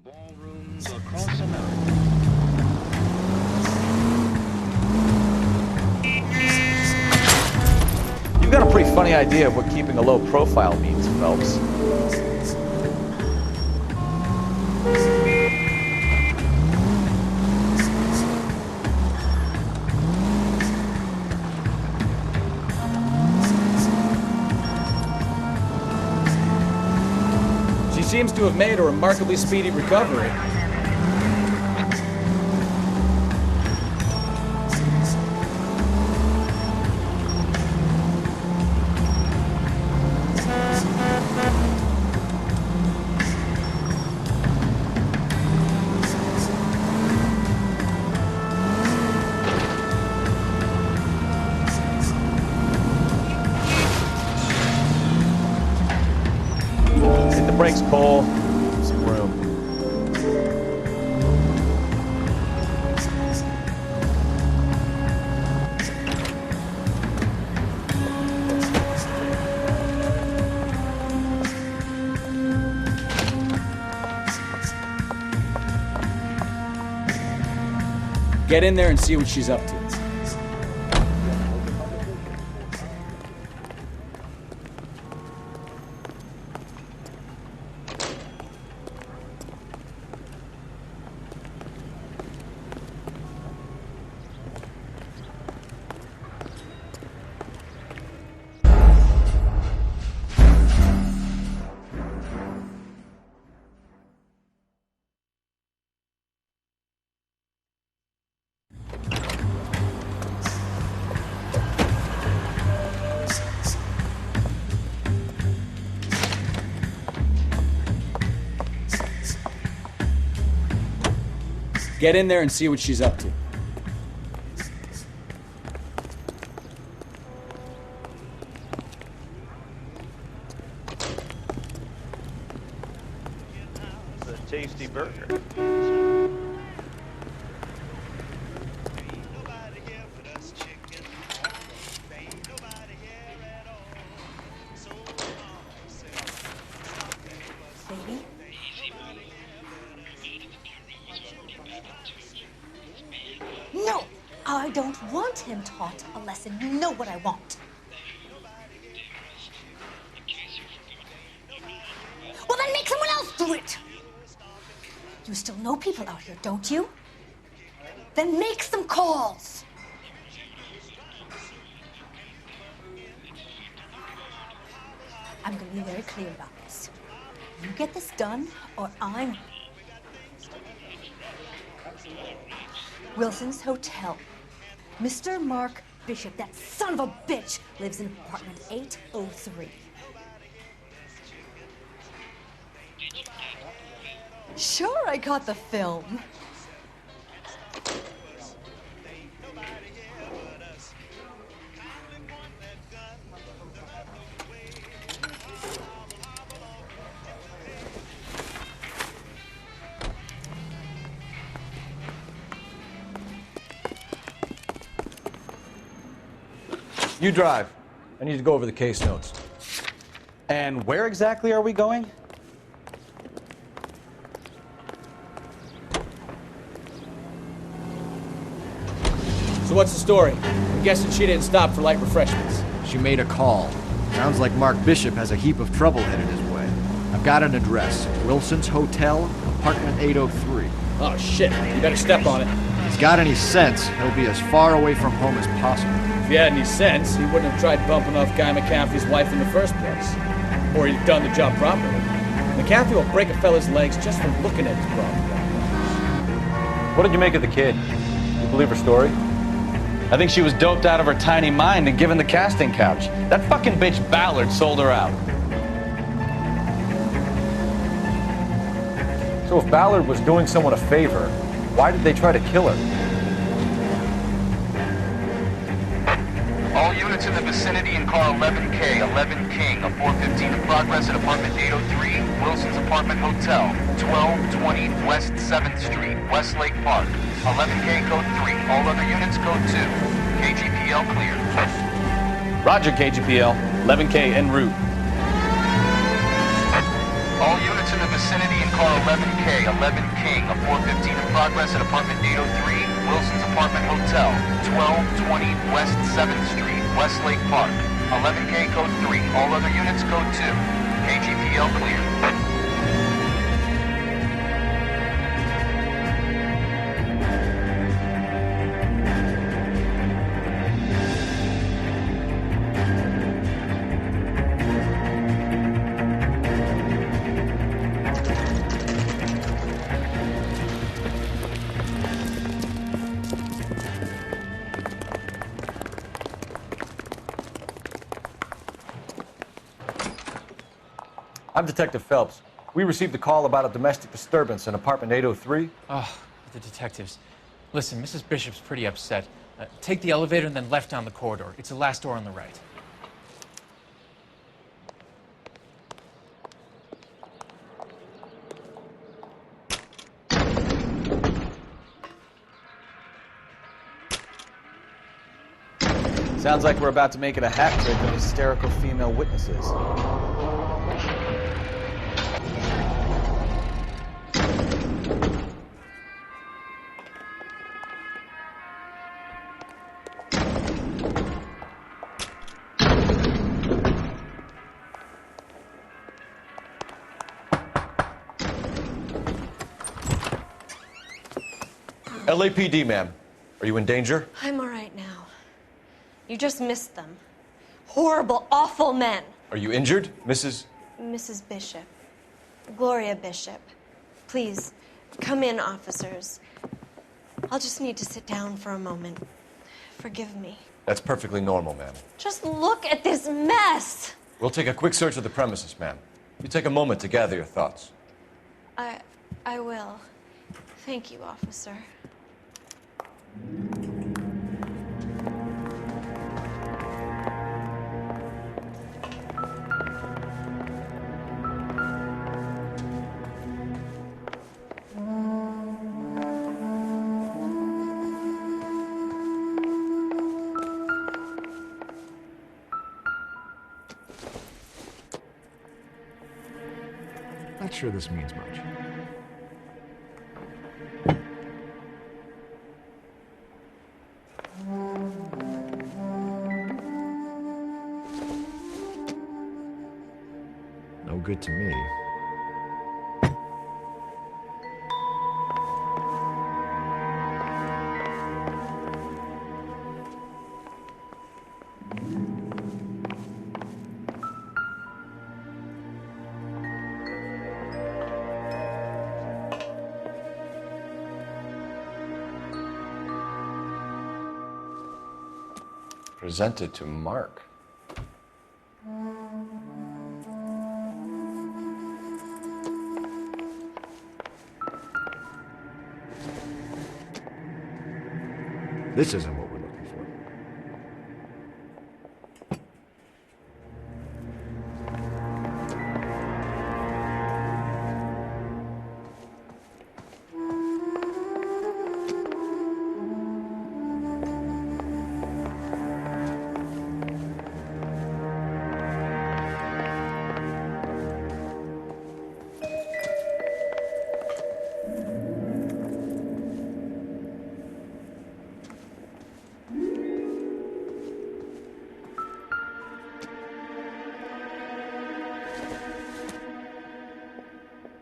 Ballrooms across America. You've got a pretty funny idea of what keeping a low profile means, Phelps. She seems to have made a remarkably speedy recovery. Hit the brakes, Cole. Some room. Get in there and see what she's up to. Get in there and see what she's up to. It's a tasty burger. Baby? No! I don't want him taught a lesson. You know what I want. Well, then make someone else do it! You still know people out here, don't you? Then make some calls! I'm gonna be very clear about this. You get this done, or I'm... Wilson's Hotel. Mr. Mark Bishop, that son of a bitch, lives in apartment 803. Sure, I caught the film. You drive. I need to go over the case notes. And where exactly are we going? So what's the story? I'm guessing she didn't stop for light refreshments. She made a call. Sounds like Mark Bishop has a heap of trouble headed his way. I've got an address. Wilson's Hotel, apartment 803. Oh shit, you better step on it. If he's got any sense, he'll be as far away from home as possible. If he had any sense, he wouldn't have tried bumping off Guy McCaffrey's wife in the first place. Or he'd done the job properly. McCaffrey will break a fella's legs just from looking at his problem. What did you make of the kid? You believe her story? I think she was doped out of her tiny mind and given the casting couch. That fucking bitch Ballard sold her out. So if Ballard was doing someone a favor, why did they try to kill her? All units in the vicinity in car 11K, 11 King, a 415 in progress at apartment 803, Wilson's Apartment Hotel, 1220 West 7th Street, Westlake Park. 11K code 3, all other units code 2. KGPL clear. Roger, KGPL. 11K en route. All units in the vicinity and car 11K, 11 King, a 415 in progress at apartment 803, Wilson's Apartment Hotel, 1220 West 7th Street, Westlake Park. 11K code 3, all other units code 2. KGPL clear. I'm Detective Phelps. We received a call about a domestic disturbance in apartment 803. Oh, the detectives. Listen, Mrs. Bishop's pretty upset. Take the elevator and then left down the corridor. It's the last door on the right. Sounds like we're about to make it a hat trick of hysterical female witnesses. LAPD, ma'am. Are you in danger? I'm all right now. You just missed them. Horrible, awful men. Are you injured, Mrs.? Mrs. Bishop. Gloria Bishop. Please, come in, officers. I'll just need to sit down for a moment. Forgive me. That's perfectly normal, ma'am. Just look at this mess! We'll take a quick search of the premises, ma'am. You take a moment to gather your thoughts. I will. Thank you, officer. Not sure this means much. No good to me. Presented to Mark. This isn't what we're looking for.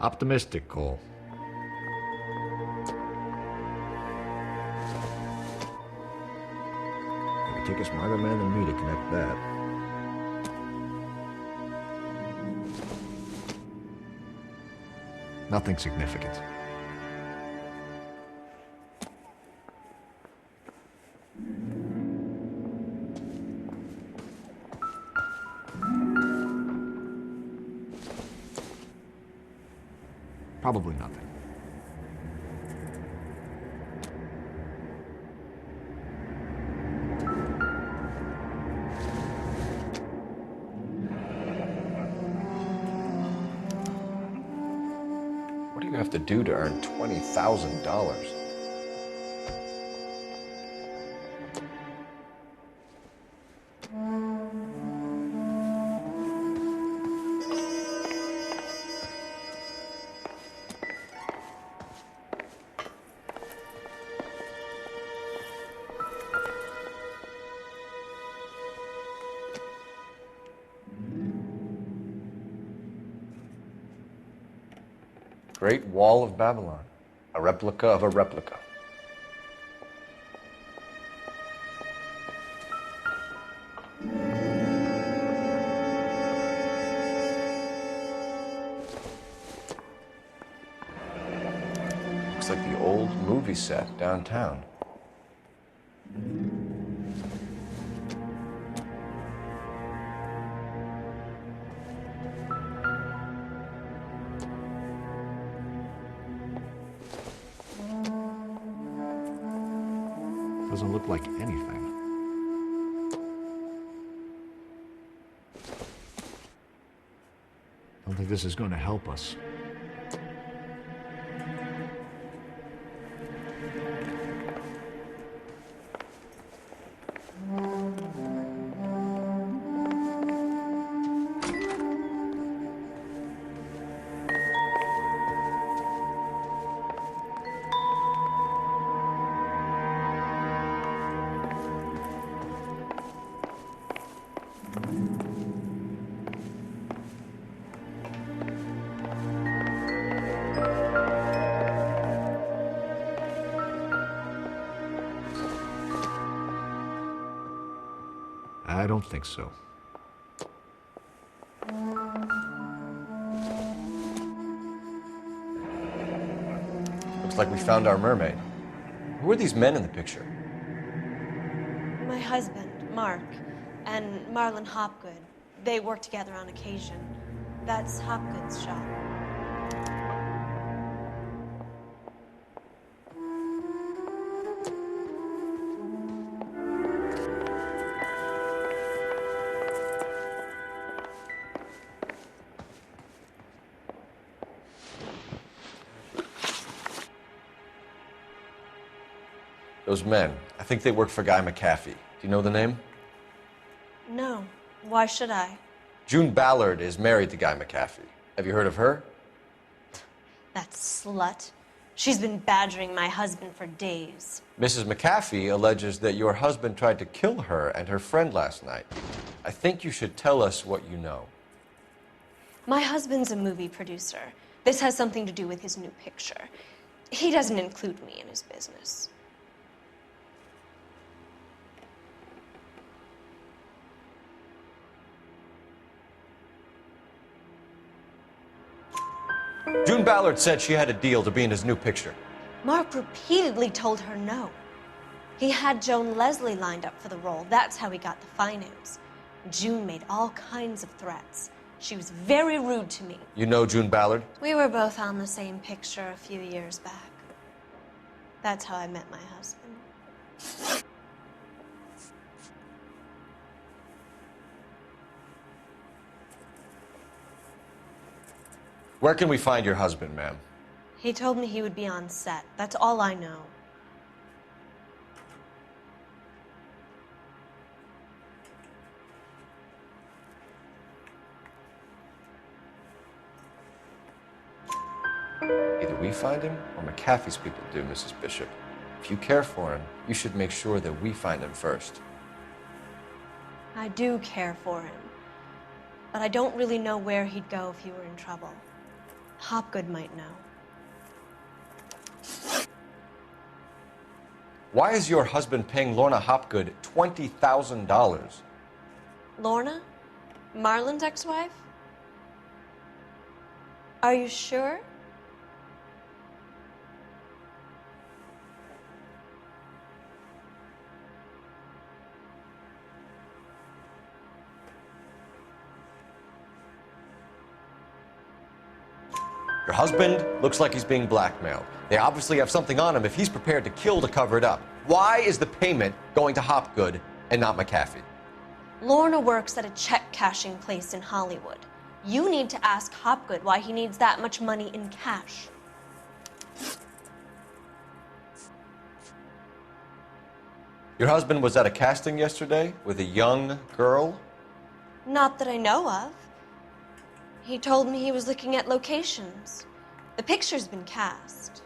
Optimistic, Cole. It would take a smarter man than me to connect that. Nothing significant. Probably nothing. What do you have to do to earn $20,000? Great Wall of Babylon. A replica of a replica. Looks like the old movie set downtown. Doesn't look like anything. Don't think this is going to help us. I don't think so. Looks like we found our mermaid. Who are these men in the picture? My husband, Mark, and Marlon Hopgood. They work together on occasion. That's Hopgood's shop. Those men, I think they work for Guy McAfee. Do you know the name? No. Why should I? June Ballard is married to Guy McAfee. Have you heard of her? That slut. She's been badgering my husband for days. Mrs. McAfee alleges that your husband tried to kill her and her friend last night. I think you should tell us what you know. My husband's a movie producer. This has something to do with his new picture. He doesn't include me in his business. June Ballard said she had a deal to be in his new picture. Mark repeatedly told her no. He had Joan Leslie lined up for the role. That's how he got the finance. June made all kinds of threats. She was very rude to me. You know June Ballard? We were both on the same picture a few years back. That's how I met my husband. Where can we find your husband, ma'am? He told me he would be on set. That's all I know. Either we find him or McAfee's people do, Mrs. Bishop. If you care for him, you should make sure that we find him first. I do care for him. But I don't really know where he'd go if he were in trouble. Hopgood might know. Why is your husband paying Lorna Hopgood $20,000? Lorna? Marlon's ex-wife? Are you sure? Your husband looks like he's being blackmailed. They obviously have something on him if he's prepared to kill to cover it up. Why is the payment going to Hopgood and not McAfee? Lorna works at a check-cashing place in Hollywood. You need to ask Hopgood why he needs that much money in cash. Your husband was at a casting yesterday with a young girl? Not that I know of. He told me he was looking at locations. The picture's been cast.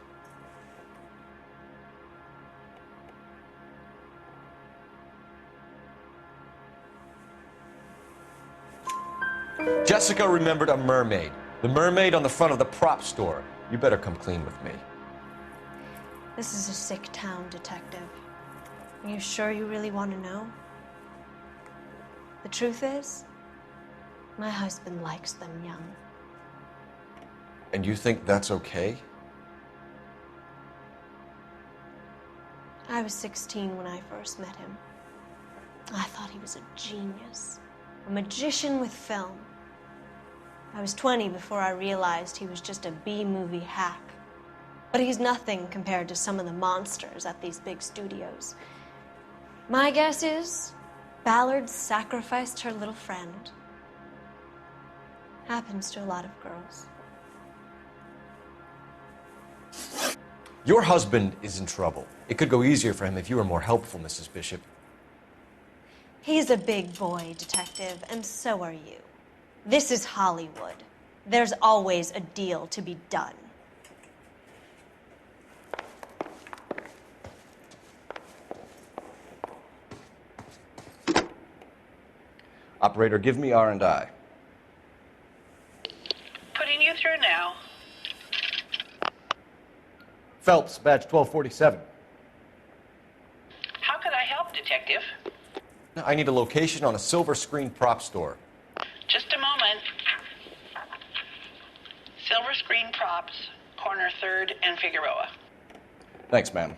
Jessica remembered a mermaid. The mermaid on the front of the prop store. You better come clean with me. This is a sick town, Detective. Are you sure you really want to know? The truth is, my husband likes them young. And you think that's okay? I was 16 when I first met him. I thought he was a genius, a magician with film. I was 20 before I realized he was just a B-movie hack. But he's nothing compared to some of the monsters at these big studios. My guess is Ballard sacrificed her little friend. Happens to a lot of girls. Your husband is in trouble. It could go easier for him if you were more helpful, Mrs. Bishop. He's a big boy, Detective, and so are you. This is Hollywood. There's always a deal to be done. Operator, give me R&I. Putting you through now. Phelps, badge 1247. How could I help, Detective? I need a location on a silver screen prop store. Just a moment. Silver Screen Props, corner 3rd and Figueroa. Thanks, ma'am.